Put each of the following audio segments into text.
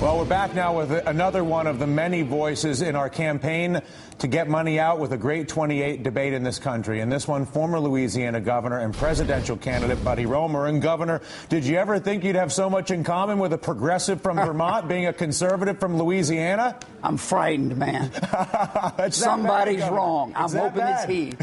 Well, we're back now with another one of the many voices in our campaign to get money out with a great 28 debate in this country. And this one, former Louisiana governor and presidential candidate Buddy Roemer. And Governor, did you ever think you'd have so much in common with a progressive from Vermont being a conservative from Louisiana? I'm frightened, man. Somebody's wrong. I'm hoping it's he.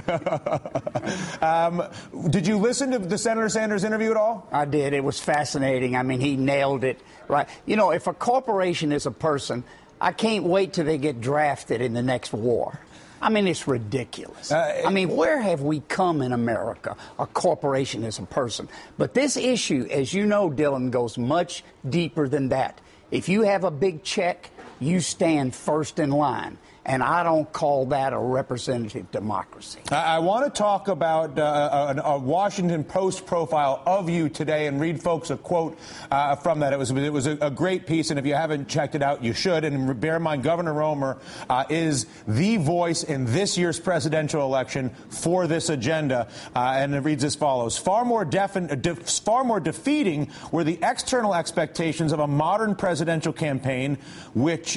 Did you listen to the Senator Sanders interview at all? I did. It was fascinating. I mean, he nailed it. Right. You know, if a corporation is a person, I can't wait till they get drafted in the next war. I mean, it's ridiculous. I mean, where have we come in America? A corporation is a person. But this issue, as you know, Dylan, goes much deeper than that. If you have a big check, you stand first in line. And I don't call that a representative democracy. I want to talk about a Washington Post profile of you today and read folks a quote from that. It was a great piece, and if you haven't checked it out, you should. And bear in mind, Governor Roemer is the voice in this year's presidential election for this agenda. And it reads as follows. Far more defeating were the external expectations of a modern presidential campaign,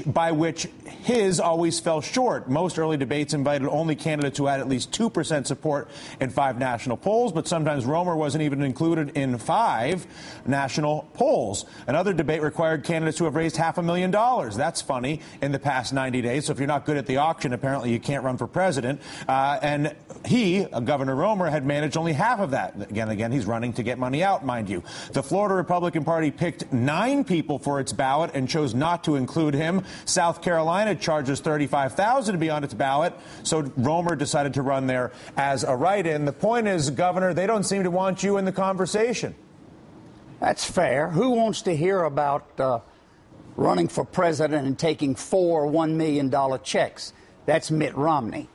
by which his always fell short. Most early debates invited only candidates who had at least 2% support in 5 national polls, but sometimes Roemer wasn't even included in 5 national polls. Another debate required candidates who have raised $500,000. That's funny in the past 90 days. So if you're not good at the auction, apparently you can't run for president. And Governor Roemer, had managed only half of that. Again, he's running to get money out, mind you. The Florida Republican Party picked 9 people for its ballot and chose not to include him. South Carolina charges $35,000 to be on its ballot, so Roemer decided to run there as a write-in. The point is, Governor, they don't seem to want you in the conversation. That's fair. Who wants to hear about running for president and taking 4 $1 million checks? That's Mitt Romney.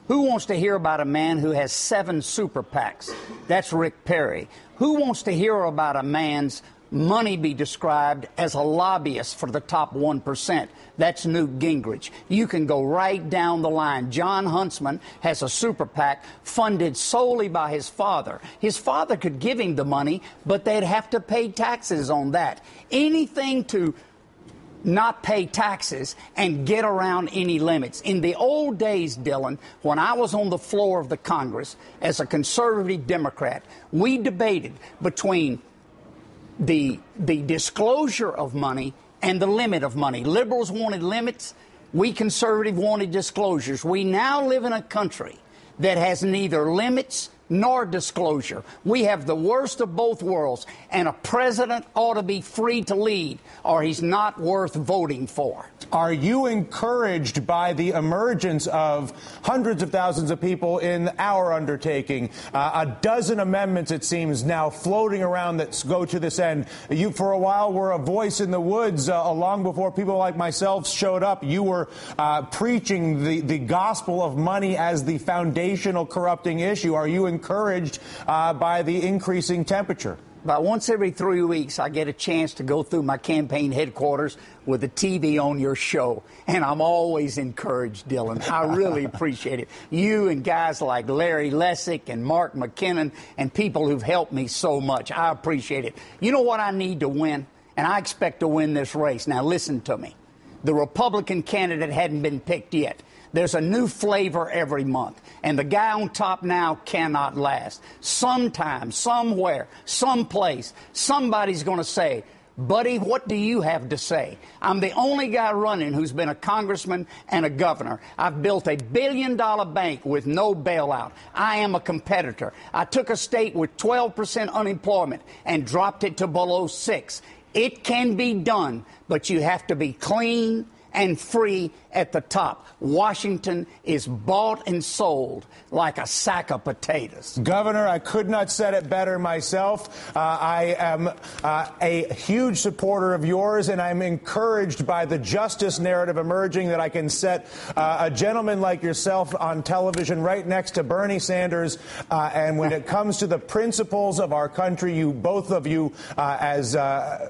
Who wants to hear about a man who has 7 super PACs? That's Rick Perry. Who wants to hear about a man's money be described as a lobbyist for the top 1%? That's Newt Gingrich. You can go right down the line. John Huntsman has a super PAC funded solely by his father. His father could give him the money, but they'd have to pay taxes on that. Anything to not pay taxes and get around any limits. In the old days, Dylan, when I was on the floor of the Congress as a conservative Democrat, we debated between the disclosure of money and the limit of money. Liberals wanted limits. We conservative wanted disclosures. We now live in a country that has neither limits nor disclosure. We have the worst of both worlds, and a president ought to be free to lead, or he's not worth voting for. Are you encouraged by the emergence of hundreds of thousands of people in our undertaking? A dozen amendments, it seems, now floating around that go to this end. You, for a while, were a voice in the woods long before people like myself showed up. You were preaching the gospel of money as the foundational corrupting issue. Are you encouraged by the increasing temperature? About once every 3 weeks, I get a chance to go through my campaign headquarters with the TV on your show, and I'm always encouraged, Dylan. I really appreciate it. You and guys like Larry Lessig and Mark McKinnon and people who've helped me so much. I appreciate it. You know what I need to win? And I expect to win this race. Now, listen to me. The Republican candidate hadn't been picked yet. There's a new flavor every month, and the guy on top now cannot last. Sometime, somewhere, someplace, somebody's going to say, Buddy, what do you have to say? I'm the only guy running who's been a congressman and a governor. I've built a $1 billion bank with no bailout. I am a competitor. I took a state with 12% unemployment and dropped it to below 6%. It can be done, but you have to be clean and free at the top. Washington is bought and sold like a sack of potatoes. Governor, I could not said it better myself. I am a huge supporter of yours, and I'm encouraged by the justice narrative emerging that I can set a gentleman like yourself on television right next to Bernie Sanders. And when it comes to the principles of our country, you, both of you, as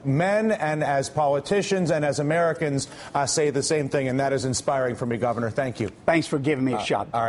men and as politicians and as Americans, say the same thing, and that is inspiring for me, Governor. Thank you. Thanks for giving me a shot. All right.